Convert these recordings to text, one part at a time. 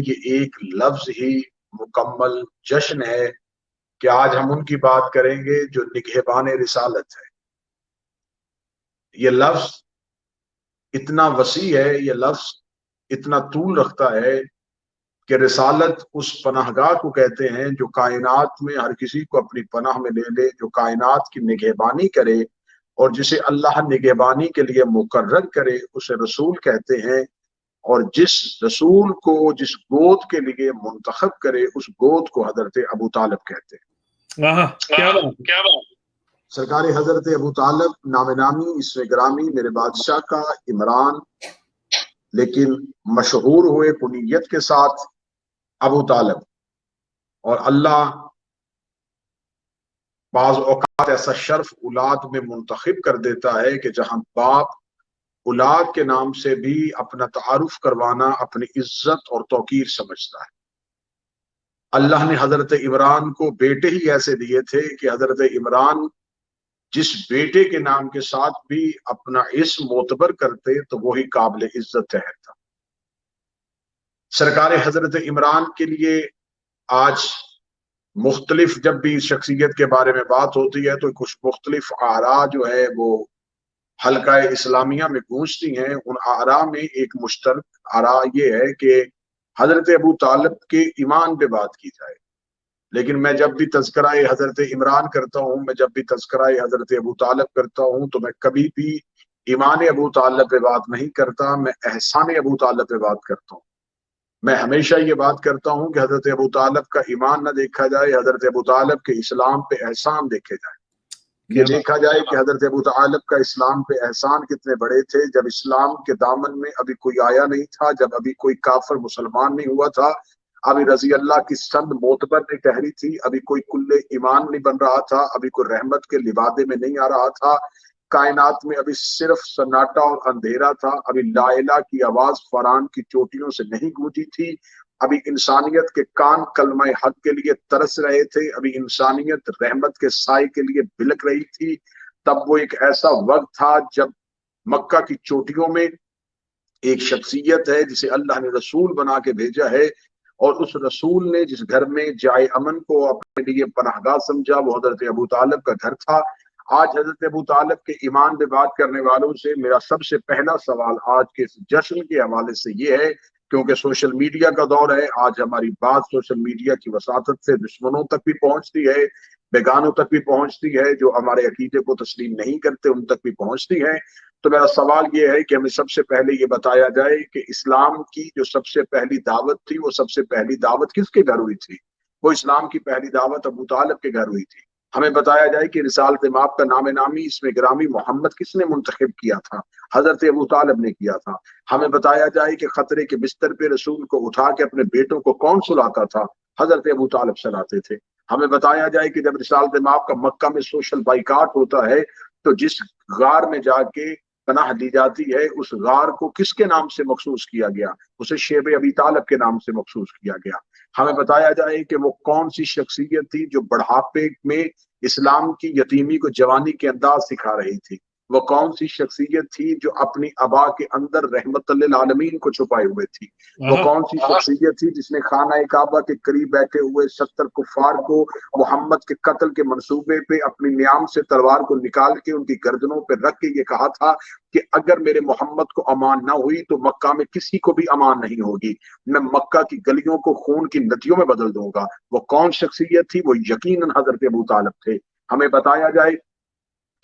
یہ ایک لفظ ہی مکمل جشن ہے کہ آج ہم ان کی بات کریں گے جو نگہبان رسالت ہے۔ یہ لفظ اتنا وسیع ہے، یہ لفظ اتنا طول رکھتا ہے کہ رسالت اس پناہ گاہ کو کہتے ہیں جو کائنات میں ہر کسی کو اپنی پناہ میں لے لے، جو کائنات کی نگہبانی کرے، اور جسے اللہ نگہبانی کے لیے مقرر کرے اسے رسول کہتے ہیں، اور جس رسول کو جس گود کے لیے منتخب کرے اس گود کو حضرت ابو طالب کہتے ہیں۔ کیا بات! سرکار حضرت ابو طالب نام نامی اسم گرامی میرے بادشاہ کا عمران، لیکن مشہور ہوئے کنیت کے ساتھ ابو طالب، اور اللہ بعض اوقات ایسا شرف اولاد میں منتخب کر دیتا ہے کہ جہاں باپ اولاد کے نام سے بھی اپنا تعارف کروانا اپنی عزت اور توقیر سمجھتا ہے۔ اللہ نے حضرت عمران کو بیٹے ہی ایسے دیے تھے کہ حضرت عمران جس بیٹے کے نام کے ساتھ بھی اپنا اسم معتبر کرتے تو وہی قابل عزت ٹھہرتا۔ سرکار حضرت عمران کے لیے آج مختلف جب بھی شخصیت کے بارے میں بات ہوتی ہے تو کچھ مختلف آراء جو ہے وہ حلقہ اسلامیہ میں گونجتی ہیں۔ ان آراء میں ایک مشترک آراء یہ ہے کہ حضرت ابو طالب کے ایمان پہ بات کی جائے، لیکن میں جب بھی تذکرہ حضرت عمران کرتا ہوں، میں جب بھی تذکرہ حضرت ابو طالب کرتا ہوں تو میں کبھی بھی ایمان ابو طالب پہ بات نہیں کرتا، میں احسان ابو طالب پہ بات کرتا ہوں۔ میں ہمیشہ یہ بات کرتا ہوں کہ حضرت ابو طالب کا ایمان نہ دیکھا جائے، حضرت ابو طالب کے اسلام پہ احسان دیکھے جائے۔ یہ دیکھا جائے کہ حضرت ابو طالب کا اسلام پہ احسان کتنے بڑے تھے، جب اسلام کے دامن میں ابھی کوئی آیا نہیں تھا، جب ابھی کوئی کافر مسلمان نہیں ہوا تھا، ابھی رضی اللہ کی سند معتبر نہیں ٹہری تھی، ابھی کوئی کل ایمان نہیں بن رہا تھا، ابھی کوئی رحمت کے لبادے میں نہیں آ رہا تھا، کائنات میں ابھی صرف سناٹا اور اندھیرا تھا، ابھی لا الہ کی آواز فران کی چوٹیوں سے نہیں گونجی تھی، ابھی انسانیت کے کان کلمہ حق کے لیے ترس رہے تھے، ابھی انسانیت رحمت کے سائے کے لیے بلک رہی تھی۔ تب وہ ایک ایسا وقت تھا جب مکہ کی چوٹیوں میں ایک شخصیت ہے جسے اللہ نے رسول بنا کے بھیجا ہے، اور اس رسول نے جس گھر میں جائے امن کو اپنے لیے پناہ گاہ سمجھا وہ حضرت ابو طالب کا گھر تھا۔ آج حضرت ابو طالب کے ایمان پہ بات کرنے والوں سے میرا سب سے پہلا سوال آج کے اس جشن کے حوالے سے یہ ہے، کیونکہ سوشل میڈیا کا دور ہے، آج ہماری بات سوشل میڈیا کی وساطت سے دشمنوں تک بھی پہنچتی ہے، بیگانوں تک بھی پہنچتی ہے، جو ہمارے عقیدے کو تسلیم نہیں کرتے ان تک بھی پہنچتی ہے۔ تو میرا سوال یہ ہے کہ ہمیں سب سے پہلے یہ بتایا جائے کہ اسلام کی جو سب سے پہلی دعوت تھی وہ سب سے پہلی دعوت کس کے گھر ہوئی تھی؟ وہ اسلام کی پہلی دعوت ابو طالب کے گھر ہوئی تھی۔ ہمیں بتایا جائے کہ رسالت مآب کا نام نامی اسم گرامی محمد کس نے منتخب کیا تھا؟ حضرت ابو طالب نے کیا تھا۔ ہمیں بتایا جائے کہ خطرے کے بستر پہ رسول کو اٹھا کے اپنے بیٹوں کو کون سلاتا تھا؟ حضرت ابو طالب سلاتے تھے۔ ہمیں بتایا جائے کہ جب رسالت مآب کا مکہ میں سوشل بائیکاٹ ہوتا ہے تو جس غار میں جا کے پناہ دی جاتی ہے اس غار کو کس کے نام سے مخصوص کیا گیا؟ اسے شیب ابی طالب کے نام سے مخصوص کیا گیا۔ ہمیں بتایا جائے کہ وہ کون سی شخصیت تھی جو بڑھاپے میں اسلام کی یتیمی کو جوانی کے انداز سکھا رہی تھی؟ وہ کون سی شخصیت تھی جو اپنی ابا کے اندر رحمت للعالمین کو چھپائے ہوئے تھی؟ وہ کون سی شخصیت تھی جس نے خانہ کعبہ کے قریب بیٹھے ہوئے 70 کفار کو محمد کے قتل کے منصوبے پہ اپنی نیام سے تلوار کو نکال کے ان کی گردنوں پہ رکھ کے یہ کہا تھا کہ اگر میرے محمد کو امان نہ ہوئی تو مکہ میں کسی کو بھی امان نہیں ہوگی، میں مکہ کی گلیوں کو خون کی ندیوں میں بدل دوں گا؟ وہ کون شخصیت تھی؟ وہ یقیناً حضرت ابو طالب تھے۔ ہمیں بتایا جائے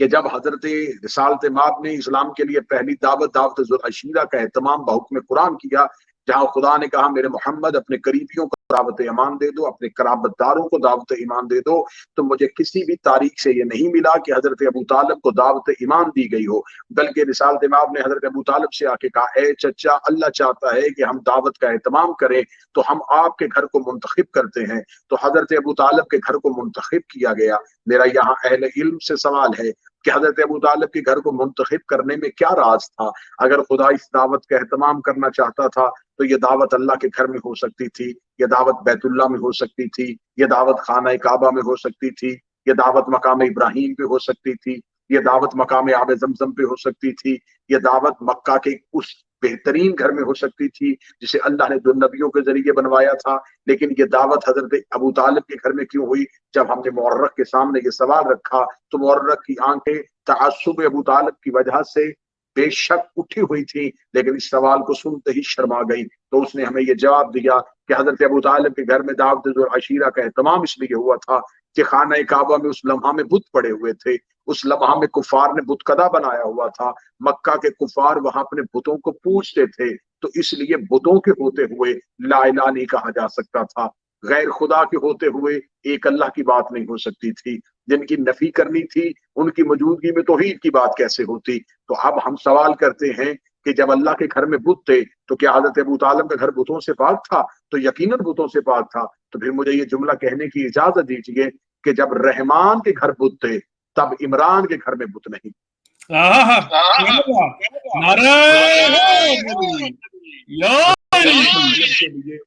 کہ جب حضرت رسالت مآب نے اسلام کے لیے پہلی دعوت ذوالعشیرہ کا اہتمام بحکم قرآن کیا، جہاں خدا نے کہا میرے محمد اپنے قریبیوں کو دعوت ایمان دے دو، اپنے قرابت داروں کو دعوت ایمان دے دو، تو مجھے کسی بھی تاریخ سے یہ نہیں ملا کہ حضرت ابو طالب کو دعوت ایمان دی گئی ہو، بلکہ رسالت مآب نے حضرت ابو طالب سے آ کے کہا اے چچا، اللہ چاہتا ہے کہ ہم دعوت کا اہتمام کریں تو ہم آپ کے گھر کو منتخب کرتے ہیں۔ تو حضرت ابو طالب کے گھر کو منتخب کیا گیا۔ میرا یہاں اہل علم سے سوال ہے کہ حضرت ابو طالب کے گھر کو منتخب کرنے میں کیا راز تھا؟ اگر خدا اس دعوت کا اہتمام کرنا چاہتا تھا تو یہ دعوت اللہ کے گھر میں ہو سکتی تھی، یہ دعوت بیت اللہ میں ہو سکتی تھی، یہ دعوت خانہ کعبہ میں ہو سکتی تھی، یہ دعوت مقام ابراہیم پہ ہو سکتی تھی، یہ دعوت مقام آب زمزم پہ ہو سکتی تھی، یہ دعوت مکہ کے اس بہترین گھر میں ہو سکتی تھی جسے اللہ نے 2 نبیوں کے ذریعے بنوایا تھا، لیکن یہ دعوت حضرت ابو طالب کے گھر میں کیوں ہوئی؟ جب ہم نے مورخ کے سامنے یہ سوال رکھا تو مورخ کی آنکھیں تعصب ابو طالب کی وجہ سے بے شک اٹھی ہوئی تھی، لیکن اس سوال کو سنتے ہی شرما گئی۔ تو اس نے ہمیں یہ جواب دیا کہ حضرت ابو طالب کے گھر میں دعوت ذو العشیرہ کا اہتمام اس لیے ہوا تھا کہ خانہ کعبہ میں اس لمحہ میں بت پڑے ہوئے تھے، اس لمحہ میں کفار نے بت کدا بنایا ہوا تھا، مکہ کے کفار وہاں اپنے بتوں کو پوجتے تھے، تو اس لیے بتوں کے ہوتے ہوئے لا الہ نہیں کہا جا سکتا تھا، غیر خدا کے ہوتے ہوئے ایک اللہ کی بات نہیں ہو سکتی تھی، جن کی نفی کرنی تھی ان کی موجودگی میں توحید کی بات کیسے ہوتی؟ تو اب ہم سوال کرتے ہیں کہ جب اللہ کے گھر میں بت تھے تو کیا حضرت ابو طالب کا گھر بتوں سے پاک تھا؟ تو یقیناً بتوں سے پاک تھا۔ تو پھر مجھے یہ جملہ کہنے کی اجازت دیجیے کہ جب رحمان کے گھر بت تھے تب عمران کے گھر میں بت نہیں۔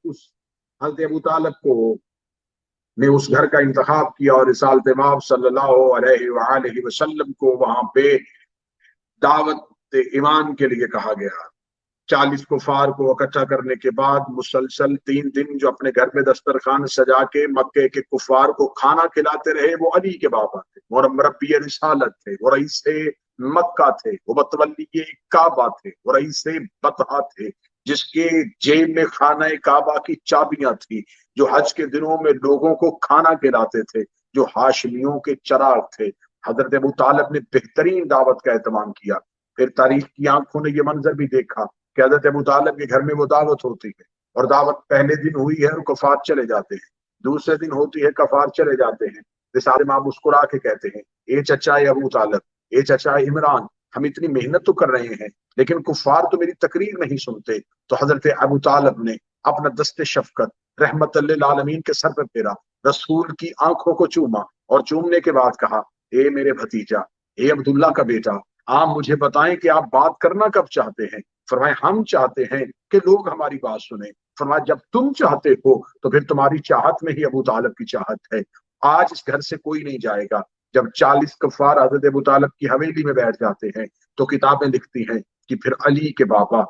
اس حضرت ابو طالب کو نے اس گھر کا انتخاب کیا اور رسالت امام صلی اللہ علیہ وآلہ وسلم کو وہاں پہ دعوت ایمان کے لیے کہا گیا۔ 40 کفار کو اکٹھا کرنے کے بعد مسلسل 3 دن جو اپنے گھر میں دسترخوان سجا کے مکے کے کفار کو کھانا کھلاتے رہے، وہ علی کے بابا تھے، وہ مربی رسالت تھے، وہ رئیس مکہ تھے، وہ متولی کعبہ تھے، وہ رئیس بطحہ تھے، جس کے جیب میں خانہ کعبہ کی چابیاں تھی، جو حج کے دنوں میں لوگوں کو کھانا کھلاتے تھے، جو ہاشمیوں کے چراغ تھے۔ حضرت ابو طالب نے بہترین دعوت کا اہتمام کیا۔ پھر تاریخ کی آنکھوں نے یہ منظر بھی دیکھا کہ حضرت ابو طالب کے گھر میں وہ دعوت ہوتی ہے، اور دعوت پہلے دن ہوئی ہے اور کفار چلے جاتے ہیں، دوسرے دن ہوتی ہے کفار چلے جاتے ہیں، رسالے ماں مسکرا کے کہتے ہیں اے چچا ابو طالب، اے چچا عمران، ہم اتنی محنت تو کر رہے ہیں لیکن کفار تو میری تقریر نہیں سنتے۔ تو حضرت ابو طالب نے اپنا دست شفقت رحمت للعالمین کے سر پہ پھیرا، رسول کی آنکھوں کو چوما اور چومنے کے بعد کہا اے میرے بھتیجا، اے عبداللہ کا بیٹا، آپ مجھے بتائیں کہ آپ بات کرنا کب چاہتے ہیں؟ فرمائے ہم چاہتے ہیں کہ لوگ ہماری بات سنیں۔ فرمایا جب تم چاہتے ہو تو پھر تمہاری چاہت میں ہی ابو طالب کی چاہت ہے، آج اس گھر سے کوئی نہیں جائے گا۔ جب 40 کفار حضرت ابو طالب کی حویلی میں بیٹھ جاتے ہیں تو کتابیں لکھتی ہیں کہ پھر علی کے بابا،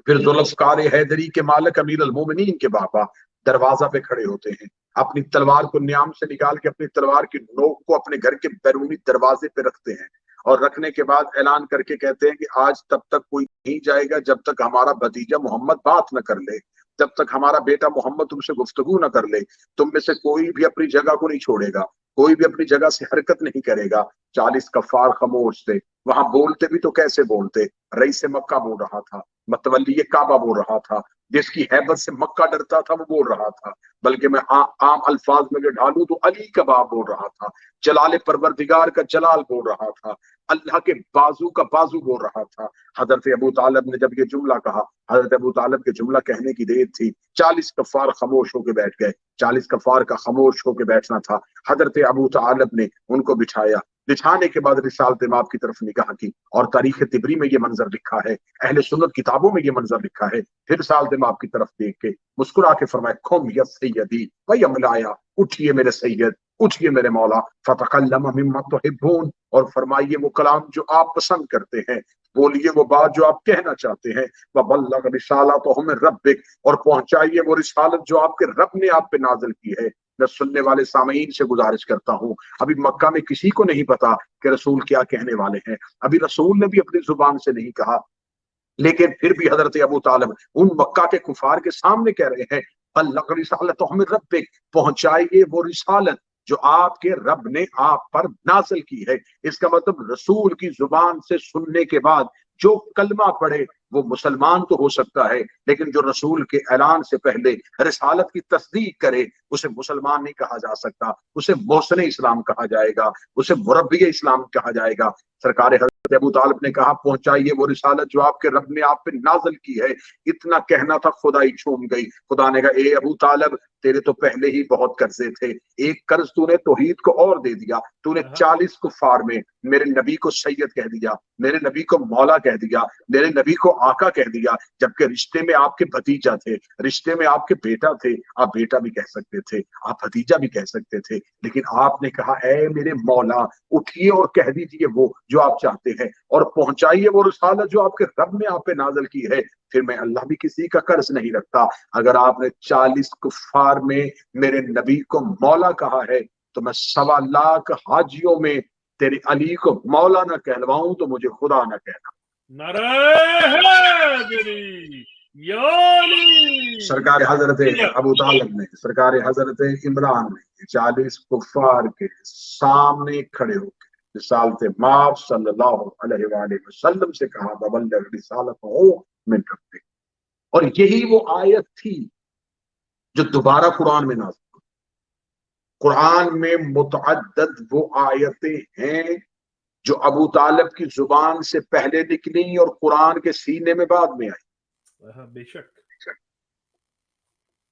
پھر ذوالفقار حیدری کے مالک امیر المومنین کے بابا دروازہ پہ کھڑے ہوتے ہیں، اپنی تلوار کو نیام سے نکال کے اپنی تلوار کی نوک کو اپنے گھر کے بیرونی دروازے پہ رکھتے ہیں، اور رکھنے کے بعد اعلان کر کے کہتے ہیں کہ آج تب تک کوئی نہیں جائے گا جب تک ہمارا بھتیجا محمد بات نہ کر لے، جب تک ہمارا بیٹا محمد تم سے گفتگو نہ کر لے، تم میں سے کوئی بھی اپنی جگہ کو نہیں چھوڑے گا، کوئی بھی اپنی جگہ سے حرکت نہیں کرے گا۔ 40 کفار خاموش تھے، وہاں بولتے بھی تو کیسے بولتے؟ رئیس مکہ بول رہا تھا، متولی کعبہ بول رہا تھا، جس کی ہیبت سے مکہ ڈرتا تھا وہ بول رہا تھا، بلکہ میں عام الفاظ میں جو ڈھالوں تو علی کا باپ بول رہا تھا، جلال پروردگار کا جلال بول رہا تھا، اللہ کے بازو کا بازو بول رہا تھا۔ حضرت ابو طالب نے جب یہ جملہ کہا، حضرت ابو طالب کے جملہ کہنے کی دیر تھی، 40 کفار خاموش ہو کے بیٹھ گئے۔ 40 کفار کا خاموش ہو کے بیٹھنا تھا۔ حضرت ابو طالب نے ان کو بٹھایا، بٹھانے کے بعد رسالت ماب کی طرف نگاہ کی، اور تاریخ طبری میں یہ منظر لکھا ہے، اہل سنت کتابوں میں یہ منظر لکھا ہے۔ پھر رسالت ماب کی طرف دیکھ کے مسکرا کے فرمائے قم یا سیدی ویملایا، اٹھیے میرے سید، اٹھیے میرے مولا، فتکلم مما تحبون، اور فرمائیے وہ کلام جو آپ پسند کرتے ہیں، بولیے وہ بات جو آپ کہنا چاہتے ہیں، وبلغ رسالتہ من ربک، اور پہنچائیے وہ رسالت جو آپ کے رب نے آپ پہ نازل کی ہے۔ میں سننے والے سامعین سے گزارش کرتا ہوں، ابھی مکہ میں کسی کو نہیں پتا کہ رسول کیا کہنے والے ہیں، ابھی رسول نے بھی اپنی زبان سے نہیں کہا، لیکن پھر بھی حضرت ابو طالب ان مکہ کے کفار کے سامنے کہہ رہے ہیں بلغ رسالتہ من ربک، پہنچائیے وہ رسالت جو آپ کے رب نے آپ پر نازل کی ہے۔ اس کا مطلب رسول کی زبان سے سننے کے بعد جو کلمہ پڑھے وہ مسلمان تو ہو سکتا ہے، لیکن جو رسول کے اعلان سے پہلے رسالت کی تصدیق کرے اسے مسلمان نہیں کہا جا سکتا، اسے محسن اسلام کہا جائے گا، اسے مربی اسلام کہا جائے گا۔ سرکار حضرت ابو طالب نے کہا پہنچائیے وہ رسالت جو آپ کے رب نے آپ پہ نازل کی ہے۔ اتنا کہنا تھا خدائی چھوم گئی، خدا نے کہا اے ابو طالب تیرے تو پہلے ہی بہت قرضے تھے، ایک قرض تو نے توحید کو اور دے دیا، تو نے 40 کفار میں میرے نبی کو سید کہہ دیا، میرے نبی کو مولا کہہ دیا، میرے نبی کو آقا کہہ دیا، جبکہ رشتے میں آپ کے بھتیجا تھے، رشتے میں آپ کے بیٹا تھے، آپ بیٹا بھی کہہ سکتے تھے، آپ بھتیجا بھی کہہ سکتے تھے، لیکن آپ نے کہا اے میرے مولا، اٹھیے اور کہہ دیجیے وہ جو آپ چاہتے ہیں، اور پہنچائیے وہ رسالت جو آپ کے رب نے آپ پہ نازل کی ہے، پھر میں اللہ بھی کسی کا قرض نہیں رکھتا۔ اگر آپ نے 40 کفار میں میرے نبی کو مولا کہا ہے تو میں 1.25 حاجیوں میں تیرے علی کو مولا نہ کہلواؤں تو مجھے خدا نہ کہنا۔ نعرہ حیدری یعنی سرکار حضرت ابو طالب نے، سرکار حضرت عمران نے 40 کفار کے سامنے کھڑے ہو کے رسالت ماب صلی اللہ علیہ وآلہ وسلم سے کہا ببلغ رسالتہ من ربک، اور یہی وہ آیت تھی جو دوبارہ قرآن میں نازل ہوئی۔ قرآن میں متعدد وہ آیتیں ہیں جو ابو طالب کی زبان سے پہلے نکلی اور قرآن کے سینے میں بعد میں آئی۔ بے شک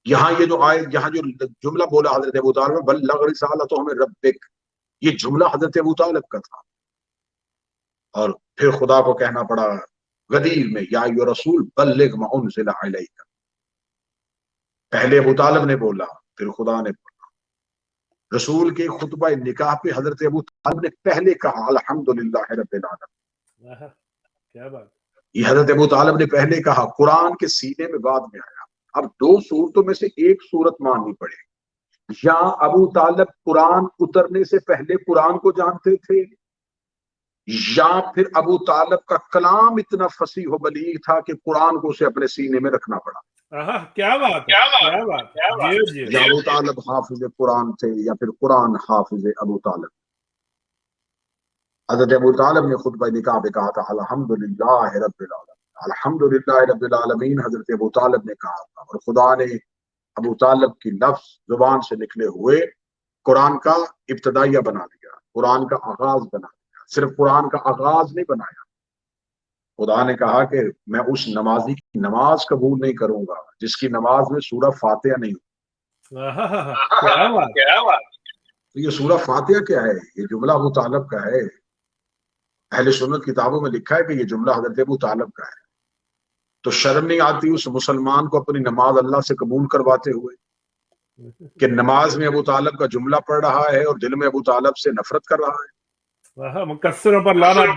یہاں یہ جو آیت، یہاں جو جملہ بولا حضرت ابو طالب بلغ رسالتہ من ربک، یہ جملہ حضرت ابو طالب کا تھا، اور پھر خدا کو کہنا پڑا غدیر میں یا ایھا رسول بلغ ما انزل الیک۔ پہلے ابو طالب نے بولا، پھر خدا نے بولا۔ رسول کے خطبہ نکاح پہ حضرت ابو طالب نے پہلے کہا الحمدللہ رب العالمین، کیا بات، یہ حضرت ابو طالب نے پہلے کہا، قرآن کے سینے میں بعد میں آیا۔ اب 2 صورتوں میں سے ایک صورت ماننی پڑے، یا ابو طالب قرآن اترنے سے پہلے قرآن کو جانتے تھے، یا پھر ابو طالب کا کلام اتنا فصیح و بلیغ تھا کہ قرآن کو اسے اپنے سینے میں رکھنا پڑا۔ کیا بات، کیا بات، یا ابو طالب حافظ قرآن تھے یا پھر قرآن حافظ ابو طالب۔ حضرت ابو طالب نے خطبہ نکاح پہ کہا تھا الحمدللہ رب العالمین، الحمدللہ رب العالمین حضرت ابو طالب نے کہا تھا، اور خدا نے ابو طالب کی لفظ زبان سے نکلے ہوئے قرآن کا ابتدائیہ بنا دیا، قرآن کا آغاز بنا دیا۔ صرف قرآن کا آغاز نہیں بنایا، خدا نے کہا کہ میں اس نمازی کی نماز قبول نہیں کروں گا جس کی نماز میں سورہ فاتحہ نہیں ہو۔ تو یہ سورہ فاتحہ کیا ہے؟ یہ جملہ ابو طالب کا ہے۔ اہل سنت کتابوں میں لکھا ہے کہ یہ جملہ حضرت ابو طالب کا ہے۔ تو شرم نہیں آتی اس مسلمان کو اپنی نماز اللہ سے قبول کرواتے ہوئے کہ نماز میں ابو طالب کا جملہ پڑھ رہا ہے اور دل میں ابو طالب سے نفرت کر رہا ہے؟ مقصروں پر لعنت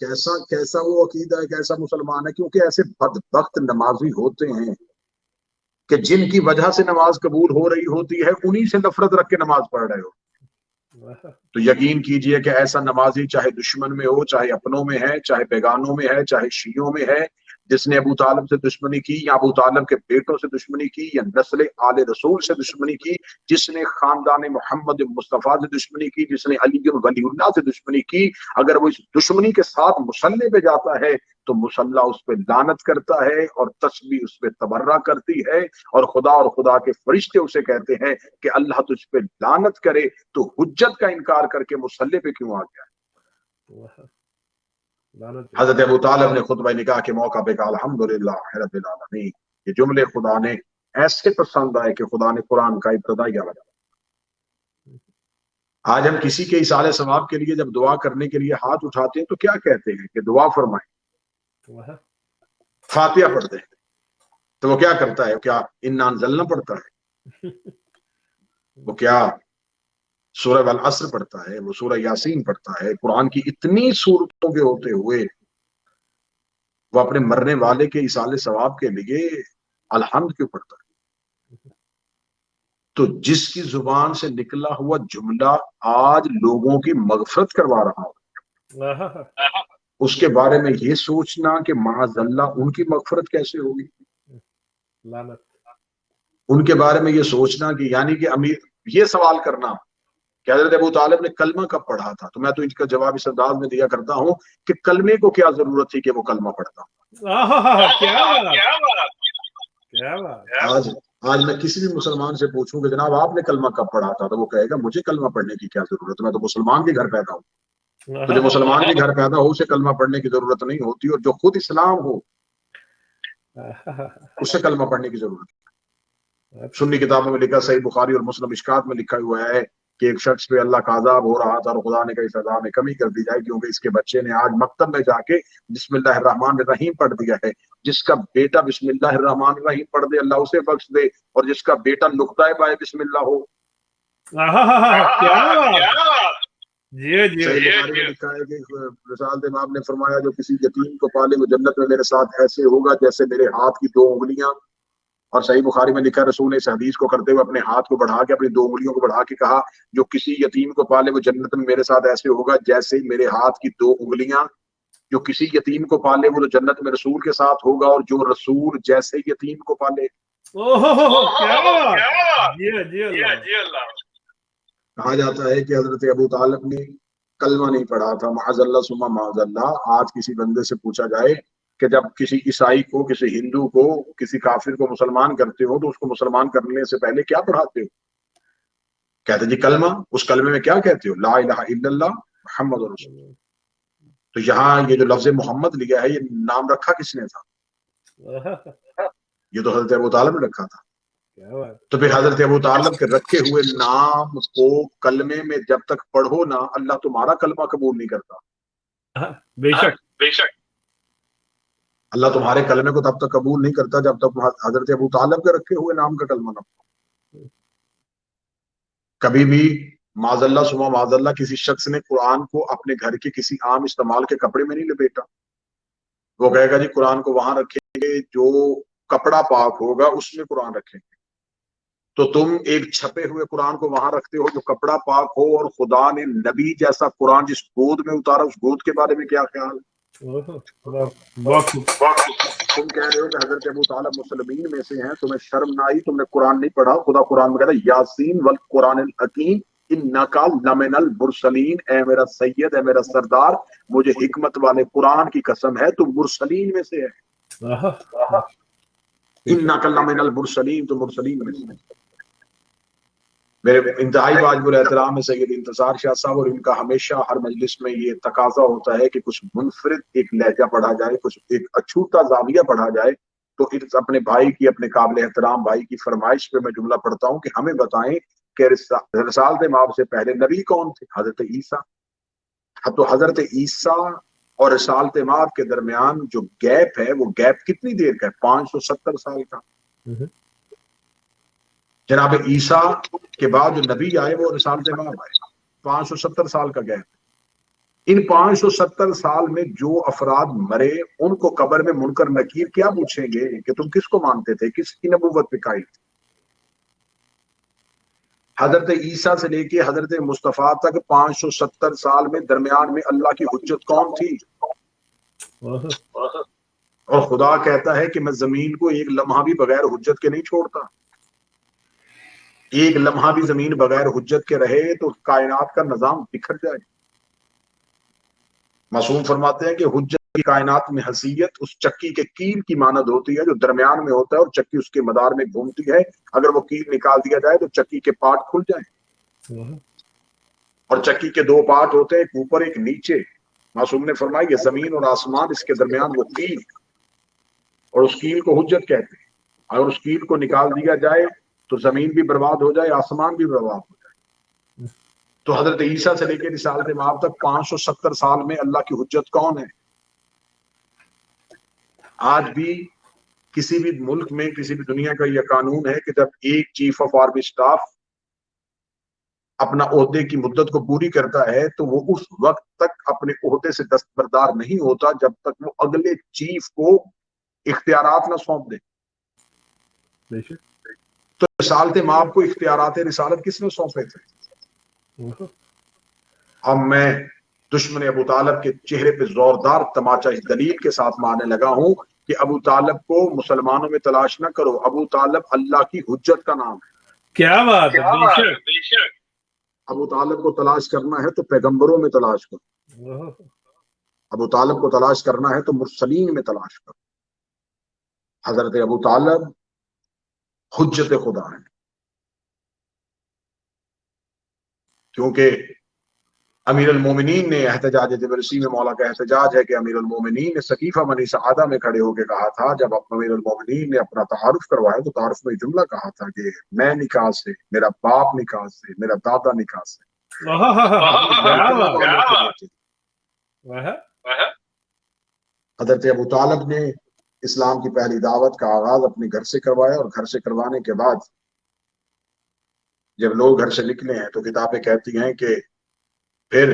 کیسا وہ عقیدہ ہے، کیسا مسلمان ہے؟ کیونکہ ایسے بدبخت نمازی ہوتے ہیں کہ جن کی وجہ سے نماز قبول ہو رہی ہوتی ہے انہی سے نفرت رکھ کے نماز پڑھ رہے ہو۔ تو یقین کیجئے کہ ایسا نمازی چاہے دشمن میں ہو، چاہے اپنوں میں ہے، چاہے بیگانوں میں ہے، چاہے شیعوں میں ہے، جس نے ابو طالب سے دشمنی کی یا ابو طالب کے بیٹوں سے دشمنی کی یا نسل آل رسول سے دشمنی کی، جس نے خاندان محمد مصطفیٰ سے دشمنی کی، جس نے علی ولی اللہ سے دشمنی کی، اگر وہ اس دشمنی کے ساتھ مصلی پہ جاتا ہے تو مصلی اس پہ لعنت کرتا ہے اور تسبیح اس پہ تبرہ کرتی ہے، اور خدا کے فرشتے اسے کہتے ہیں کہ اللہ تجھ پہ لعنت کرے، تو حجت کا انکار کر کے مصلی پہ کیوں آ گیا؟ حضرت ابو طالب نے خطبہ نکاح کے موقع پہ کہا الحمدللہ رب العالمین۔ یہ جملے خدا نے ایسے پسند آئے کہ خدا نے قرآن کا ابتدائیہ بنا۔ آج ہم کسی کے ایصال ثواب کے لیے جب دعا کرنے کے لیے ہاتھ اٹھاتے ہیں تو کیا کہتے ہیں کہ دعا فرمائیں، فاتحہ پڑھتے ہیں، تو وہ کیا کرتا ہے؟ کیا انا انزلنا پڑھتا ہے؟ وہ کیا سورہ والعصر پڑھتا ہے؟ وہ سورہ یاسین پڑھتا ہے؟ قرآن کی اتنی صورتوں کے ہوتے ہوئے وہ اپنے مرنے والے کے ایصال ثواب کے لیے الحمد کیوں پڑھتا ہے؟ تو جس کی زبان سے نکلا ہوا جملہ آج لوگوں کی مغفرت کروا رہا ہو، اس کے بارے میں یہ سوچنا کہ معاذ اللہ ان کی مغفرت کیسے ہوگی، ان کے بارے میں یہ سوچنا کہ یعنی کہ امیر یہ سوال کرنا کہ حضرت ابو طالب نے کلمہ کب پڑھا تھا، تو میں تو ان کا جواب اس انداز میں دیا کرتا ہوں کہ کلمے کو کیا ضرورت تھی کہ وہ کلمہ پڑھتا۔ آج میں کسی بھی مسلمان سے پوچھوں کہ جناب آپ نے کلمہ کب پڑھا تھا، تو وہ کہے گا مجھے کلمہ پڑھنے کی کیا ضرورت ہے، میں تو مسلمان کے گھر پیدا ہوں۔ تو جو مسلمان کے گھر پیدا ہو اسے کلمہ پڑھنے کی ضرورت نہیں ہوتی، اور جو خود اسلام ہو اسے کلمہ پڑھنے کی ضرورت ہے۔ سنی کتابوں میں لکھا، صحیح بخاری اور مسلم اشکات میں لکھا ہوا ہے کہ ایک شخص پہ اللہ کا عذاب ہو رہا تھا اور خدا نے کہی سزا میں کمی کر دی جائے کیونکہ اس کے بچے نے آج مکتب میں جا کے بسم اللہ الرحمن الرحیم پڑھ دیا ہے. جس کا بیٹا بسم اللہ الرحمن الرحیم پڑھ دے اللہ اسے بخش دے, اور جس کا بیٹا نقطہ پائے بسم اللہ ہو. کیا بات. جی جی لکھا ہے کہ رسالت امام نے فرمایا جو کسی یتیم کو پالے وہ جنت میں میرے ساتھ ایسے ہوگا جیسے میرے ہاتھ کی 2 انگلیاں. اور صحیح بخاری میں لکھا ہے رسول نے اس حدیث کو کرتے ہوئے اپنے ہاتھ کو بڑھا کے اپنی 2 انگلیوں کو بڑھا کے کہا جو کسی یتیم کو پالے وہ جنت میں میرے ساتھ ایسے ہوگا جیسے میرے ہاتھ کی 2 انگلیاں. جو کسی یتیم کو پالے وہ تو جنت میں رسول کے ساتھ ہوگا, اور جو رسول جیسے یتیم کو پالے. کہا جاتا ہے کہ حضرت ابو طالب نے کلمہ نہیں پڑھا تھا, معاذ اللہ ثم معاذ اللہ. آج کسی بندے سے پوچھا جائے کہ جب کسی عیسائی کو, کسی ہندو کو, کسی کافر کو مسلمان کرتے ہو تو اس کو مسلمان کرنے سے پہلے کیا پڑھاتے ہو؟ کہتے جی کلمہ. اس کلمے میں کیا کہتے ہو؟ لا الہ الا اللہ محمد رسول اللہ. تو یہاں یہ جو لفظ محمد لیا ہے یہ نام رکھا کس نے تھا؟ یہ تو حضرت ابو طالب نے رکھا تھا. تو پھر حضرت ابو طالب کے رکھے ہوئے نام کو کلمے میں جب تک پڑھو نا اللہ تمہارا کلمہ قبول نہیں کرتا. بے شک اللہ تمہارے کلمے کو تب تک قبول نہیں کرتا جب تک حضرت ابو طالب کے رکھے ہوئے نام کا کلمہ نہ پڑھو. کبھی بھی معاذ اللہ ثم معاذ اللہ کسی شخص نے قرآن کو اپنے گھر کے کسی عام استعمال کے کپڑے میں نہیں لپیٹا. وہ کہے گا جی قرآن کو وہاں رکھیں گے جو کپڑا پاک ہوگا اس میں قرآن رکھیں گے. تو تم ایک چھپے ہوئے قرآن کو وہاں رکھتے ہو جو کپڑا پاک ہو, اور خدا نے نبی جیسا قرآن جس گود میں اتارا اس گود کے بارے میں کیا خیال ہے؟ تم کہہ رہے ہو کہ حضرت ابو طالب مسلمین میں سے ہیں, تمہیں شرم نہ آئی؟ تم نے قرآن نہیں پڑھا. خدا قرآن میں کہتا ہے یاسین والقرآن الحکیم انکا لمن المرسلین. اے میرا سید, اے میرا سردار, مجھے حکمت والے قرآن کی قسم ہے تو مرسلین میں سے ہے. انکا لمن المرسلین, تو مرسلین میں سے ہے. میرے انتہائی واجب الاحترام ہے سید انتصار شاہ صاحب, اور ان کا ہمیشہ ہر مجلس میں یہ تقاضا ہوتا ہے کہ کچھ منفرد ایک لہجہ پڑھا جائے, کچھ ایک اچھوتا زاویہ پڑھا جائے. تو اپنے بھائی کی, اپنے قابل احترام بھائی کی فرمائش پہ میں جملہ پڑھتا ہوں کہ ہمیں بتائیں کہ رسالت مآب سے پہلے نبی کون تھے؟ حضرت عیسیٰ. تو حضرت عیسیٰ اور رسالت مآب کے درمیان جو گیپ ہے وہ گیپ کتنی دیر کا ہے؟ 570 سال کا. جناب عیسیٰ کے بعد جو نبی آئے وہ رسالت مآب آئے, 570 سال کا گیپ. ان 570 سال میں جو افراد مرے ان کو قبر میں منکر نکیر کیا پوچھیں گے کہ تم کس کو مانتے تھے, کس کی نبوت پہ قائل تھے؟ حضرت عیسیٰ سے لے کے حضرت مصطفیٰ تک 570 سال میں درمیان میں اللہ کی حجت کون تھی؟ اور خدا کہتا ہے کہ میں زمین کو ایک لمحہ بھی بغیر حجت کے نہیں چھوڑتا. ایک لمحہ بھی زمین بغیر حجت کے رہے تو کائنات کا نظام بکھر جائے. معصوم فرماتے ہیں کہ حجت کی کائنات میں حیثیت اس چکی کے کیل کی مانند ہوتی ہے جو درمیان میں ہوتا ہے اور چکی اس کے مدار میں گھومتی ہے. اگر وہ کیل نکال دیا جائے تو چکی کے پارٹ کھل جائیں, اور چکی کے 2 پارٹ ہوتے ہیں, ایک اوپر ایک نیچے. معصوم نے فرمایا یہ زمین اور آسمان, اس کے درمیان وہ کیل, اور اس کیل کو حجت کہتے ہیں. اگر اس کیل کو نکال دیا جائے تو زمین بھی برباد ہو جائے, آسمان بھی برباد ہو جائے. تو حضرت عیسیٰ سے لے کے رسالت مآب تک 570 سال میں اللہ کی حجت کون ہے؟ آج بھی کسی بھی ملک میں, کسی بھی دنیا کا یہ قانون ہے کہ جب ایک چیف آف آرمی اسٹاف اپنا عہدے کی مدت کو پوری کرتا ہے تو وہ اس وقت تک اپنے عہدے سے دستبردار نہیں ہوتا جب تک وہ اگلے چیف کو اختیارات نہ سونپ دے. تو رسالت مآب کو اختیارات رسالت کس نے سونپے تھے؟ اب میں دشمن ابو طالب کے چہرے پہ زوردار تماچا اس دلیل کے ساتھ مارنے لگا ہوں کہ ابو طالب کو مسلمانوں میں تلاش نہ کرو, ابو طالب اللہ کی حجت کا نام ہے. کیا بات ہے. ابو طالب کو تلاش کرنا ہے تو پیغمبروں میں تلاش کرو, ابو طالب کو تلاش کرنا ہے تو مرسلین میں تلاش کرو. حضرت ابو طالب حجت خدا ہے, کیونکہ امیر المومنین نے احتجاج طبرسی میں مولا کا احتجاج ہے کہ امیر المومنین نے سقیفہ بنی سعادہ میں کھڑے ہو کے کہا تھا، جب امیر المومنین نے اپنا تعارف کروایا تو تعارف میں جملہ کہا تھا کہ میں نکاح سے، میرا باپ نکاح سے، میرا دادا نکاح سے۔ حضرت ابو طالب نے اسلام کی پہلی دعوت کا آغاز اپنے گھر سے کروایا، اور گھر سے کروانے کے بعد جب لوگ گھر سے نکلے ہیں تو کتابیں کہتی ہیں کہ پھر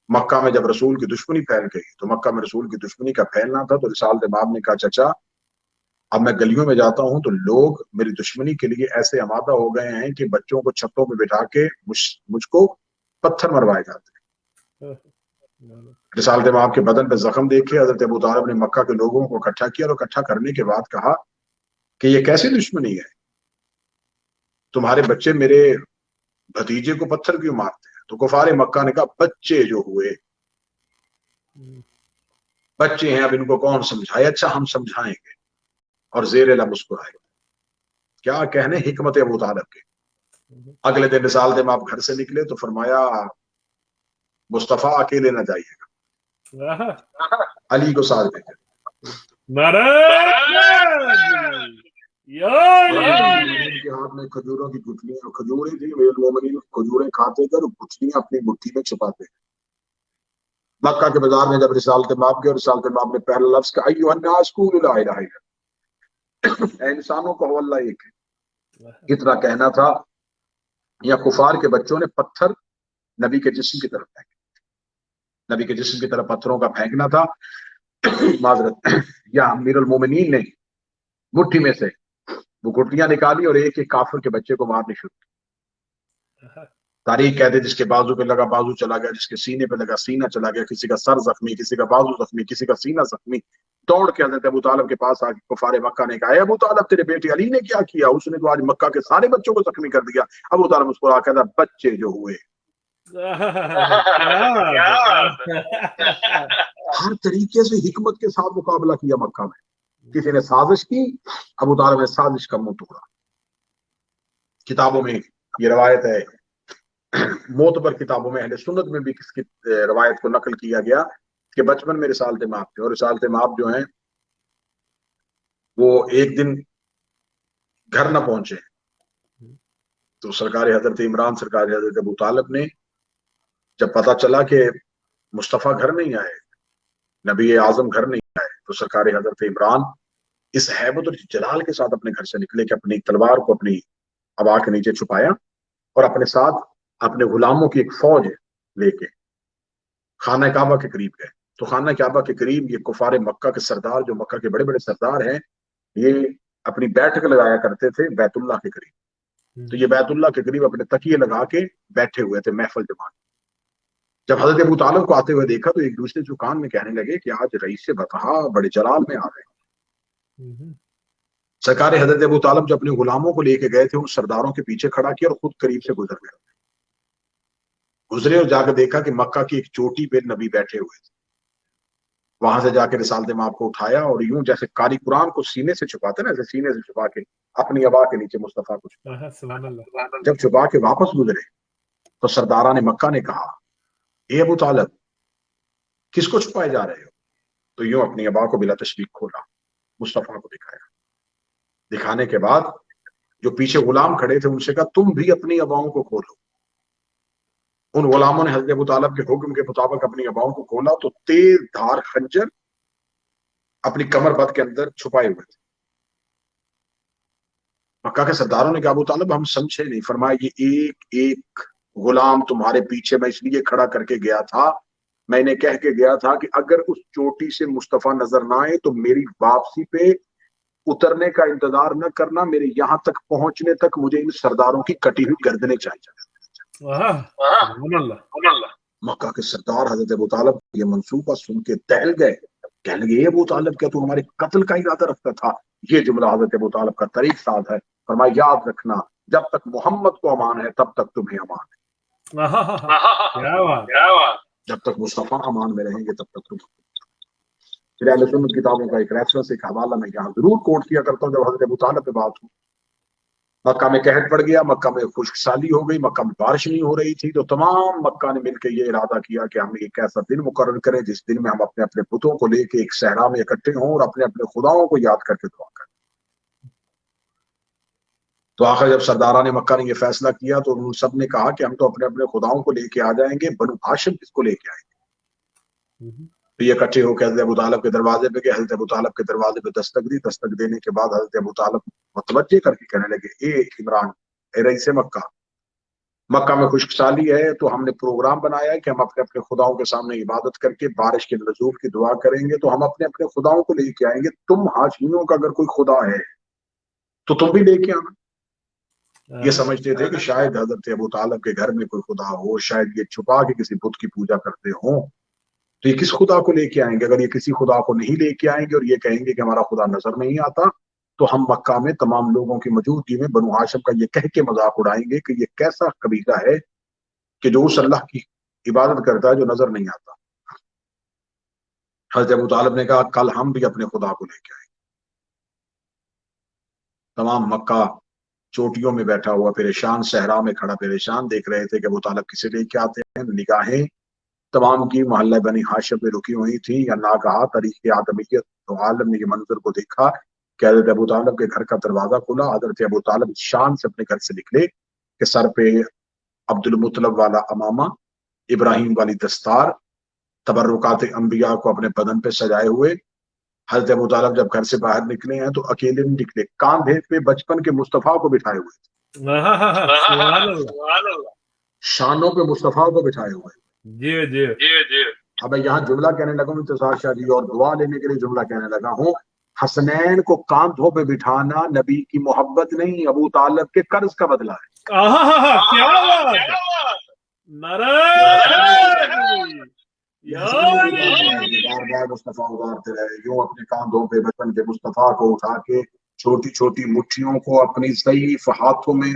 مکہ میں جب رسول کی دشمنی پھیل گئی تو مکہ میں رسول کی دشمنی کا پھیلنا تھا، تو رسالت امام نے کہا چچا اب میں گلیوں میں جاتا ہوں تو لوگ میری دشمنی کے لیے ایسے آمادہ ہو گئے ہیں کہ بچوں کو چھتوں پہ بٹھا کے مجھ کو پتھر مروائے جاتے ہیں۔ رسالت امام کے بدن پہ زخم دیکھے حضرت ابو طالب نے مکہ کے لوگوں کو اکٹھا کیا، اور اکٹھا کرنے کے بعد کہا کہ یہ کیسی دشمنی ہے، تمہارے بچے میرے بھتیجے کو پتھر کیوں مارتے ہیں؟ تو کفار مکہ نے کہا بچے جو ہوئے بچے ہیں، اب ان کو کون سمجھائے؟ اچھا ہم سمجھائیں گے، اور زیر لب مسکرائے۔ کیا کہنے حکمت ابو طالب کے۔ اگلے دن رسالت امام گھر سے نکلے تو فرمایا مصطفیٰ اکیلے نہ جائیے گا، علی کو ساتھ بھیجے۔ کے ہاتھ میں کھجوروں کی گٹھلیاں، کھجوریں تھی، امیر المومنین کھجوریں کھاتے تھے اور گٹھلیاں اپنی مٹھی میں چھپاتے تھے۔ مکہ کے بازار میں جب رسالت امام کے، اور رسالت امام نے پہلا لفظ کہا ایھا الناس قولوا لا الہ الا اللہ، اے انسانوں کہو اللہ ایک ہے، اتنا کہنا تھا یا کفار کے بچوں نے پتھر نبی کے جسم کی طرف پھینکے، نبی کے جسم کی طرف پتھروں کا پھینکنا تھا، معذرت، یا امیر المومنین نے مٹھی میں سے وہ گٹلیاں نکالی اور ایک ایک کافر کے بچے کو مارنے شروع کی۔ تاریخ کہتے جس کے بازو پہ لگا بازو چلا گیا، جس کے سینے پہ لگا سینہ چلا گیا، کسی کا سر زخمی، کسی کا بازو زخمی، کسی کا سینہ زخمی۔ دوڑ کے حضرت ابو طالب کے پاس آ کے کفار مکہ نے کہا اے ابو طالب تیرے بیٹے علی نے کیا کیا؟ اس نے تو آج مکہ کے سارے بچوں کو زخمی کر دیا۔ ابو طالب اس کو آ کہتا بچے جو ہوئے۔ ہر طریقے سے حکمت کے ساتھ مقابلہ کیا مکہ میں۔ کسی نے سازش کی، ابو طالب نے سازش کا منہ توڑا۔ کتابوں میں یہ روایت ہے، معتبر کتابوں میں، اہل سنت میں بھی کس کی روایت کو نقل کیا گیا کہ بچپن میں رسالت مآب تھے، اور رسالت مآب جو ہیں وہ ایک دن گھر نہ پہنچے تو سرکار حضرت عمران، سرکار حضرت ابو طالب نے جب پتا چلا کہ مصطفیٰ گھر نہیں آئے، نبی اعظم گھر نہیں آئے، تو سرکار حضرت عمران اس ہیبت اور جلال کے ساتھ اپنے گھر سے نکلے کہ اپنی تلوار کو اپنی ابا کے نیچے چھپایا، اور اپنے ساتھ اپنے غلاموں کی ایک فوج لے کے خانہ کعبہ کے قریب گئے۔ تو خانہ کعبہ کے قریب یہ کفار مکہ کے سردار، جو مکہ کے بڑے بڑے سردار ہیں، یہ اپنی بیٹھک لگایا کرتے تھے بیت اللہ کے قریب۔ تو یہ بیت اللہ کے قریب اپنے تکیے لگا کے بیٹھے ہوئے تھے محفل جما۔ جب حضرت ابو طالب کو آتے ہوئے دیکھا تو ایک دوسرے سے کان میں کہنے لگے کہ آج رئیس بطحا بڑے جلال میں آ گئے۔ سرکار حضرت ابو طالب جو اپنے غلاموں کو لے کے گئے تھے ان سرداروں کے پیچھے کھڑا کیا اور خود قریب سے گزرے اور جا کے دیکھا کہ مکہ کی ایک چوٹی پہ نبی بیٹھے ہوئے تھے۔ وہاں سے جا کے رسالت مآب کو اٹھایا اور یوں جیسے قاری قرآن کو سینے سے چھپاتے نا، ایسے سینے سے چھپا کے اپنی ابا کے نیچے مصطفیٰ کو چھپا۔ جب چھپا کے واپس گزرے تو سرداران مکہ نے کہا اے ابو طالب کس کو چھپائے جا رہے ہو؟ تو یوں اپنی ابا کو بلا تشریف کھولا، مصطفیٰ کو دکھایا۔ دکھانے کے بعد جو پیچھے غلام کھڑے تھے ان سے کہا تم بھی اپنی اباؤں کو کھولو۔ ان غلاموں نے حضرت ابو طالب کے حکم کے مطابق اپنی اباؤں کو کھولا تو تیز دھار خنجر اپنی کمر بند کے اندر چھپائے ہوئے تھے۔ مکہ کے سرداروں نے کہا ابو طالب ہم سمجھے نہیں۔ فرمایا یہ ایک ایک غلام تمہارے پیچھے میں اس لیے کھڑا کر کے گیا تھا، میں نے کہہ کے گیا تھا کہ اگر اس چوٹی سے مصطفیٰ نظر نہ آئے تو میری واپسی پہ اترنے کا انتظار نہ کرنا، میرے یہاں تک پہنچنے تک مجھے ان سرداروں کی کٹی ہوئی گردنیں چاہیے۔ مکہ کے سردار حضرت ابو طالب یہ منصوبہ سن کے دہل گئے، کہنے لگے ابو طالب کیا تو ہمارے قتل کا ارادہ رکھتا تھا؟ یہ جملہ حضرت ابو طالب کا طریق ساز ہے۔ فرمایا یاد رکھنا جب تک محمد کو امان ہے تب تک تمہیں امان ہے، جب تک مصطفیٰ امان میں رہیں گے تب تک تم۔ پھر اہل سنت کتابوں کا ایک ریفرنس، ایک حوالہ میں یہاں ضرور کوٹ کیا کرتا ہوں جب حضرت ابو طالب پہ بات ہو۔ مکہ میں قحط پڑ گیا، مکہ میں خشک سالی ہو گئی، مکہ میں بارش نہیں ہو رہی تھی، تو تمام مکہ نے مل کے یہ ارادہ کیا کہ ہم ایک ایسا دن مقرر کریں جس دن میں ہم اپنے اپنے بتوں کو لے کے ایک صحرا میں اکٹھے ہوں اور اپنے اپنے خداؤں کو یاد کر کے دعا کریں۔ تو آخر جب سرداران مکہ نے یہ فیصلہ کیا تو انہوں سب نے کہا کہ ہم تو اپنے اپنے خداؤں کو لے کے آ جائیں گے، بنو ہاشم کس کو لے کے آئیں گے؟ تو یہ اکٹھے ہو کے حضرت ابو طالب کے دروازے پہ گئے، حضرت ابو طالب کے دروازے پہ دستک دی، دستک دینے کے بعد حضرت ابو طالب متوجہ کر کے کہنے لگے، اے عمران، اے رئیس مکہ، مکہ میں خشک سالی ہے تو ہم نے پروگرام بنایا ہے کہ ہم اپنے اپنے خداؤں کے سامنے عبادت کر کے بارش کے نزول کی دعا کریں گے، تو ہم اپنے اپنے خداؤں کو لے کے آئیں گے، تم ہاشمیوں کا اگر کوئی خدا ہے تو تم بھی لے کے آنا۔ یہ سمجھتے تھے کہ شاید حضرت ابو طالب کے گھر میں کوئی خدا ہو، شاید یہ چھپا کے کسی بت کی پوجا کرتے ہوں، تو یہ کس خدا کو لے کے آئیں گے؟ اگر یہ کسی خدا کو نہیں لے کے آئیں گے اور یہ کہیں گے کہ ہمارا خدا نظر نہیں آتا، تو ہم مکہ میں تمام لوگوں کی موجودگی میں بنو ہاشم کا یہ کہہ کے مذاق اڑائیں گے کہ یہ کیسا قبیلہ ہے کہ جو اس اللہ کی عبادت کرتا ہے جو نظر نہیں آتا۔ حضرت ابو طالب نے کہا کل ہم بھی اپنے خدا کو لے کے آئیں گے۔ تمام مکہ چوٹیوں میں بیٹھا ہوا پریشان، صحرا میں کھڑا پریشان، دیکھ رہے تھے کہ ابو طالب کسے لے کے آتے ہیں۔ نگاہیں تمام کی محلہ بنی ہاشم میں رکی ہوئی تھی، یا نہ کہا تاریخ آدمیت تو عالم نے یہ منظر کو دیکھا کہ حضرت ابو طالب کے گھر کا دروازہ کھلا، حضرت ابو طالب شان سے اپنے گھر سے نکلے کہ سر پہ عبد المطلب والا امامہ، ابراہیم والی دستار، تبرکات انبیاء کو اپنے بدن پہ سجائے ہوئے۔ حضرت ابو طالب جب گھر سے باہر نکلے ہیں تو اکیلے نہیں نکلے، کاندھے پہ بچپن کے مصطفیٰ کو بٹھائے ہوئے تھے، شانوں پہ مصطفیٰ کو بٹھائے ہوئے۔ جی اب میں یہاں جملہ کہنے لگا ہوں انتصار شاہ جی، اور دعا لینے کے لیے جملہ کہنے لگا ہوں، حسنین کو کاندھوں پہ بٹھانا نبی کی محبت نہیں، ابو طالب کے قرض کا بدلہ ہے۔ کیا بات، بار بار مصطفیٰ اتارتے رہے، یوں اپنے کاندھوں پہ بچپن کے مصطفیٰ کو اٹھا کے چھوٹی چھوٹی مٹھیوں کو اپنی ضعیف ہاتھوں میں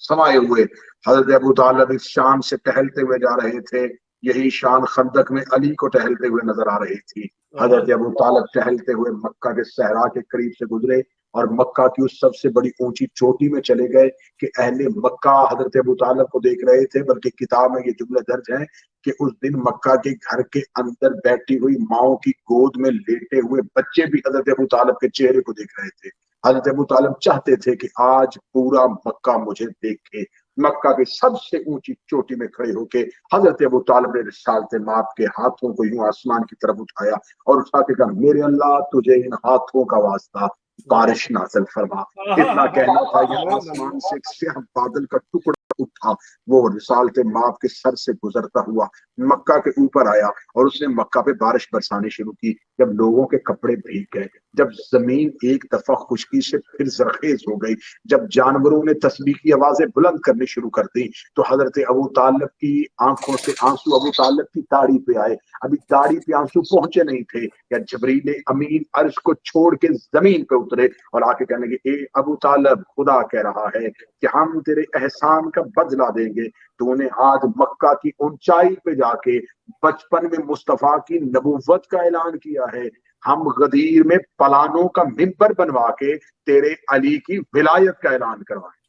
سمائے ہوئے حضرت ابو طالب اس شان سے ٹہلتے ہوئے جا رہے تھے۔ یہی شان خندق میں علی کو ٹہلتے ہوئے نظر آ رہی تھی۔ حضرت ابو طالب ٹہلتے ہوئے مکہ کے صحرا کے قریب سے گزرے اور مکہ کی اس سب سے بڑی اونچی چوٹی میں چلے گئے کہ اہل مکہ حضرت ابو طالب کو دیکھ رہے تھے، بلکہ کتاب میں یہ جملے درج ہیں کہ اس دن مکہ کے گھر کے اندر بیٹھی ہوئی ماؤں کی گود میں لیٹے ہوئے بچے بھی حضرت ابو طالب کے چہرے کو دیکھ رہے تھے۔ حضرت ابو طالب چاہتے تھے کہ آج پورا مکہ مجھے دیکھے۔ مکہ کے سب سے اونچی چوٹی میں کھڑے ہو کے حضرت ابو طالب نے رسالت ماپ کے ہاتھوں کو یوں آسمان کی طرف اٹھایا اور اٹھا کے کہا، میرے اللہ تجھے ان ہاتھوں کا واسطہ بارش نازل فرما۔ اتنا کہنا تھا کہ آسمان سے ایک سیاہ بادل کا ٹکڑا اٹھا، وہ رسالت ماپ کے سر سے گزرتا ہوا مکہ کے اوپر آیا اور اس نے مکہ پہ بارش برسانی شروع کی۔ جب لوگوں کے کپڑے بھیگ گئے، جب زمین ایک دفعہ خشکی سے پھر زرخیز ہو گئی، جب جانوروں نے تسبیح کی آوازیں بلند کرنی شروع کر دی، تو حضرت ابو طالب کی آنکھوں سے آنسو ابو طالب کی داڑھی پہ آئے۔ ابھی داڑھی پہ آنسو پہنچے نہیں تھے کہ جبریل امین عرش کو چھوڑ کے زمین پہ اترے اور آ کے کہنے لگے، اے ابو طالب، خدا کہہ رہا ہے کہ ہم تیرے احسان کا بدلہ دیں گے۔ تو نے آج مکہ کی اونچائی پہ جا کے بچپن میں مصطفیٰ کی نبوت کا اعلان کیا ہے، ہم غدیر میں پلانوں کا ممبر بنوا کے تیرے علی کی ولایت کا اعلان کروائیں۔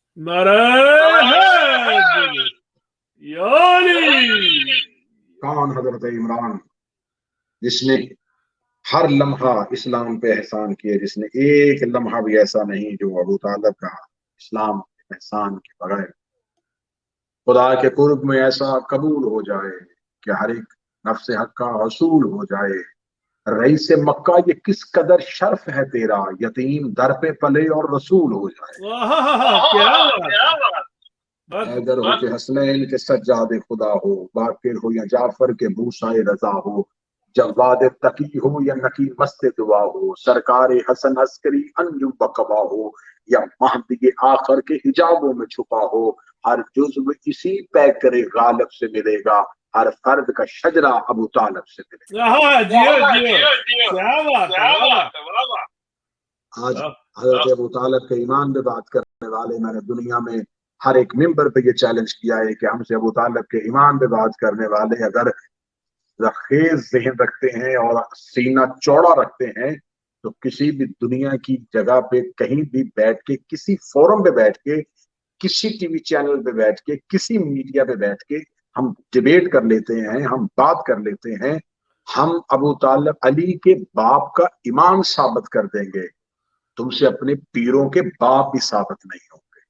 کون؟ حضرت عمران، جس نے ہر لمحہ اسلام پہ احسان کیے، جس نے ایک لمحہ بھی ایسا نہیں جو ابو طالب کا اسلام احسان کے بغیر خدا کے قرب میں ایسا قبول ہو جائے کہ ہر ایک نفس حق کا حصول ہو جائے۔ رئیس مکہ، یہ کس قدر شرف ہے تیرا، یتیم در پہ پلے اور رسول ہو جائے۔ اگر ہو کہ حسنین کے سجاد خدا ہو، باقر ہو یا جعفر کے موسیٰ رضا ہو، جواد تقی ہو یا نکی مست دعا ہو، سرکار حسن عسکری انجم بقبا ہو یا مہدی آخر کے حجابوں میں چھپا ہو، ہر جزو اسی پیکر غالب سے ملے گا، ہر فرد کا شجرہ ابو طالب سے ملے گا۔ آج حضرت ابو طالب کے ایمان پہ بات کرنے والے میں نے دنیا میں ہر ایک ممبر پہ یہ چیلنج کیا ہے کہ ہم سے ابو طالب کے ایمان پہ بات کرنے والے اگر خیز ذہن رکھتے ہیں اور سینہ چوڑا رکھتے ہیں تو کسی بھی دنیا کی جگہ پہ کہیں بھی بیٹھ کے، کسی فورم پہ بیٹھ کے، کسی ٹی وی چینل پہ بیٹھ کے، کسی میڈیا پہ بیٹھ کے ہم ڈیبیٹ کر لیتے ہیں، ہم بات کر لیتے ہیں، ہم ابو طالب علی کے باپ کا ایمان ثابت کر دیں گے، تم سے اپنے پیروں کے باپ بھی ثابت نہیں ہوں گے۔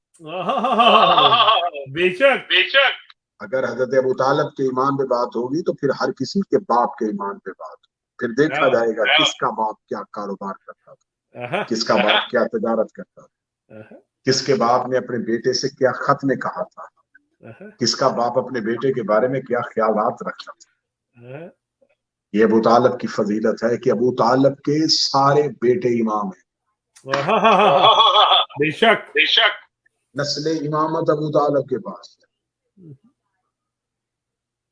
بے شک بے شک۔ اگر حضرت ابو طالب کے ایمان پہ بات ہوگی تو پھر ہر کسی کے باپ کے ایمان پہ بات ہوگی، پھر دیکھا جائے گا کس کا باپ کیا کاروبار کرتا تھا، کس کا باپ کیا تجارت کرتا تھا، کس کے باپ نے اپنے بیٹے سے کیا خط میں کہا تھا، کس کا باپ اپنے بیٹے کے بارے میں کیا خیالات رکھتا تھا۔ یہ ابو طالب کی فضیلت ہے کہ ابو طالب کے سارے بیٹے امام ہیں، بے شک بے شک۔ نسل امامت ابو طالب کے پاس ہے۔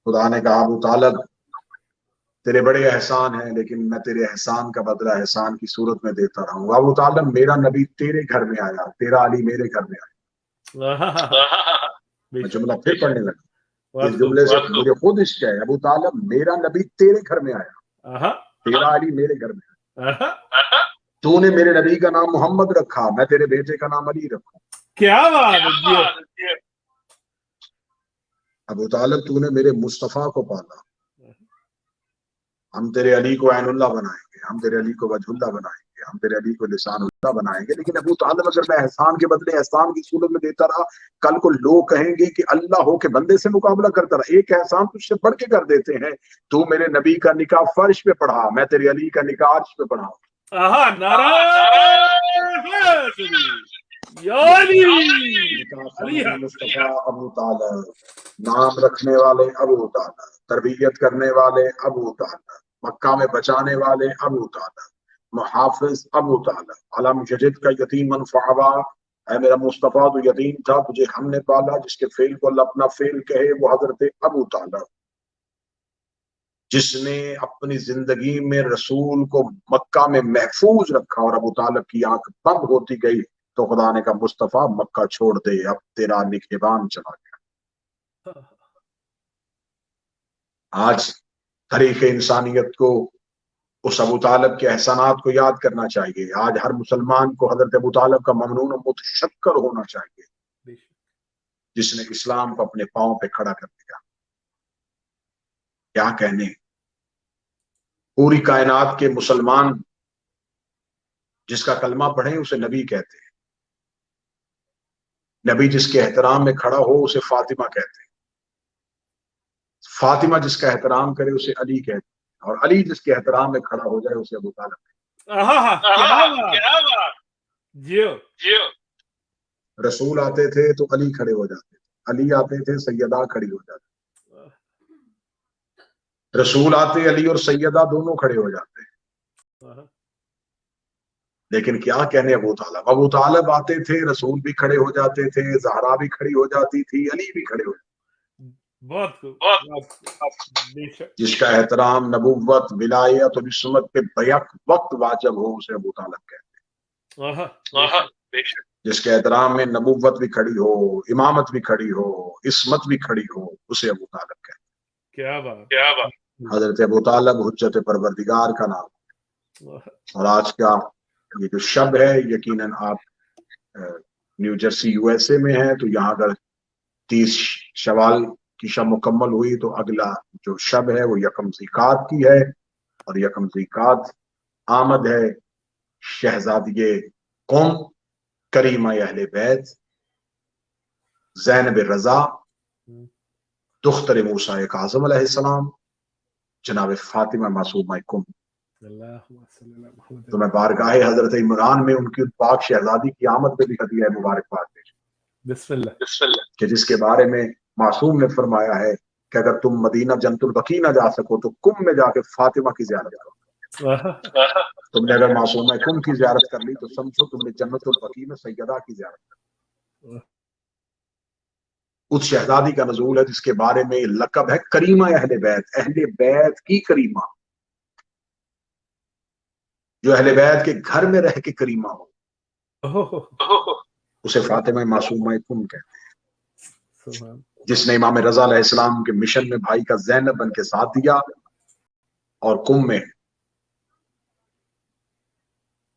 خدا نے کہا ابو طالب تیرے بڑے احسان ہیں، لیکن میں تیرے احسان کا بدلہ احسان کی صورت میں دیتا رہوں گا۔ ابو طالب میرا نبی تیرے گھر میں آیا، تیرا علی میرے گھر میں آیا۔ میں جملہ پھر پڑھنے لگا، اس جملے سے مجھے خود عشق ہے۔ ابو طالب میرا نبی تیرے گھر میں آیا، تیرا علی میرے گھر میں آیا۔ تو نے میرے نبی کا نام محمد رکھا، میں تیرے بیٹے کا نام علی رکھوں۔ کیا بات ہے۔ ابو طالب تو نے میرے مصطفیٰ کو پالا، ہم تیرے علی کو عین اللہ بنائیں گے، ہم تیرے علی کو وجہ اللہ بنائیں گے، ہم تیرے علی کو لسان اللہ بنائیں گے۔ لیکن ابو طالب اگر میں احسان کے بدلے احسان کی صورت میں دیتا رہا، کل کو لوگ کہیں گے کہ اللہ ہو کے بندے سے مقابلہ کرتا رہا، ایک احسان تجھ سے بڑھ کے کر دیتے ہیں۔ تو میرے نبی کا نکاح فرش پہ پڑھا، میں تیرے علی کا نکاح عرش پہ پڑھا۔ مصطفیٰ ابو طالب، نام رکھنے والے ابو طالب، تربیت کرنے والے ابو طالب، مکہ میں بچانے والے ابو طالب، محافظ ابو طالب، علم یجد کا یتیمن فآویٰ، اے میرا مصطفیٰ تو یتیم تھا، تجھے ہم نے پالا، جس کے فعل کو اللہ اپنا فعل کہے وہ حضرت ابو طالب، جس نے اپنی زندگی میں رسول کو مکہ میں محفوظ رکھا، اور ابو طالب کی آنکھ بند ہوتی گئی تو خدا نے کہا مصطفیٰ مکہ چھوڑ دے، اب تیرا نگہبان چلا گیا۔ آج تاریخ انسانیت کو اس ابو طالب کے احسانات کو یاد کرنا چاہیے۔ آج ہر مسلمان کو حضرت ابو طالب کا ممنون و متشکر ہونا چاہیے، جس نے اسلام کو اپنے پاؤں پہ کھڑا کر دیا۔ کیا کہنے، پوری کائنات کے مسلمان جس کا کلمہ پڑھیں اسے نبی کہتے ہیں، نبی جس کے احترام میں کھڑا ہو اسے فاطمہ کہتے ہیں، فاطمہ جس کا احترام کرے اسے علی کہتے ہیں، اور علی جس کے احترام میں کھڑا ہو جائے اسے ابو طالب کہتے ہیں۔ رسول آتے تھے تو علی کھڑے ہو جاتے تھے، علی آتے تھے سیدہ کھڑی ہو جاتے، رسول آتے علی اور سیدہ دونوں کھڑے ہو جاتے ہیں۔ لیکن کیا کہنے ابو طالب، ابو طالب آتے تھے رسول بھی کھڑے ہو جاتے تھے، زہرا بھی کھڑی ہو جاتی تھی، علی بھی کھڑے ہو جاتے، جس کا احترام نبوت، ولایت اور عصمت پہ بیک وقت واجب ہو اسے ابو طالب کہتے ہیں۔ جس کے احترام میں نبوت بھی کھڑی ہو، امامت بھی کھڑی ہو، عصمت بھی کھڑی ہو، اسے ابو طالب کہتے ہیں۔ کیا بات۔ حضرت ابو طالب حجت پروردگار کا نام۔ اور آج کا یہ جو شب ہے، یقیناً آپ new Jersey U S A میں ہیں، تو یہاں اگر 30 شوال کی شب مکمل ہوئی تو اگلا جو شب ہے وہ یکم ذیقات کی ہے، اور یکم ذیقات آمد ہے شہزادی قوم کریمہ اہل بیت زینب رضا دختر موسیٰ کاظم علیہ السلام، جناب فاطمہ معصومہ قم۔ تو میں بارگاہ حضرت عمران میں ان کی پاک شہزادی کی آمد پہ بھی ہدیہ مبارکباد بسم اللہ، کہ جس کے بارے میں معصوم نے فرمایا ہے کہ اگر تم مدینہ جنت البقیع نہ جا سکو تو کم میں جا کے فاطمہ کی زیارت کرو۔ تم نے اگر معصومہ کم کی زیارت کر لی تو سمجھو تم نے جنت البقیع میں سیدہ کی زیارت کر لی۔ اس شہزادی کا نزول ہے جس کے بارے میں لقب ہے کریمہ اہل بیت، اہل بیت کی کریمہ، جو اہل بیت کے گھر میں رہ کے کریمہ ہو، اسے فاطمہ معصومہ کم کہتے ہیں، جس نے امام رضا علیہ السلام کے مشن میں بھائی کا زینب بن کے ساتھ دیا، اور کم میں